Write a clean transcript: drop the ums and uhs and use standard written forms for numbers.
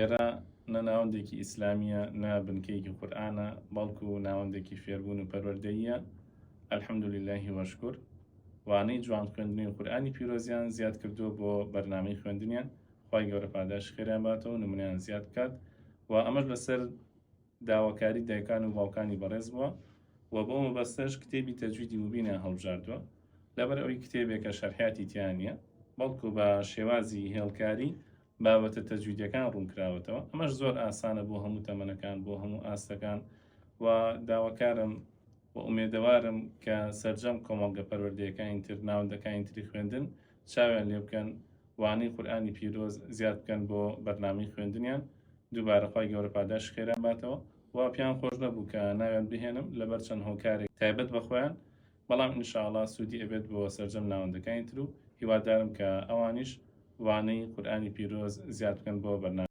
لێرە نە ناوەندێکی ئیسلامیە نە بنکەیەکی قورئانە بەڵکو ناوەندێکی فێربوون و پەروەردەییە. ئەلحەمدولیللاهی وەشکور وانەی جوان خوێندنی قورئانی پیرۆزیان زیاد کردووە بۆ بەرنامەی خوێندنیان. خوای گەورە پاداش خێریان باتەوە نمونەیان زیاد بکات و ئەمەش لەسەر داواکاری دایکان و باوکانی بەڕێز بووە و بۆ مەبەستەش کتێبی تەجویدی مبینیان هەڵبژاردووە لەبەر ئەوەی کتێبێکە شەرحیاتی تیان نییە بەڵکو بە شێوازی هێڵکاری بابەتە تەجویدیەکان ڕوونکراوەتەوە. ئەمەش زۆر ئاسانە بۆ هەموو تەمەنەکان بۆ هەموو ئاستەکان و داواکارم و ئومێدەوارم کە سەرجەم کۆمەڵگە پەروەردەیەەکانی تر ناوەندەکانی تری خوێندن چاویان لێ بکەن وانەی قورئانی پیرۆز زیاد بکەن بۆ بەرنامەی خوێندنیان. دووبارە خوای گەورە پاداش خێران باتەوە و پیان خۆش نەبوو کە ناویان بهێنم لەبەر چەند هۆکارێک تایبەت بەخۆیان، بەڵام ئینشاءڵڵا سوودی ئەبێت بۆ سەرجەم ناوەندەکانی تر و هیوادارم کە ئەوانیش وانەی قورئانی پیرۆز زیاد بکەن بۆ بەرنامە.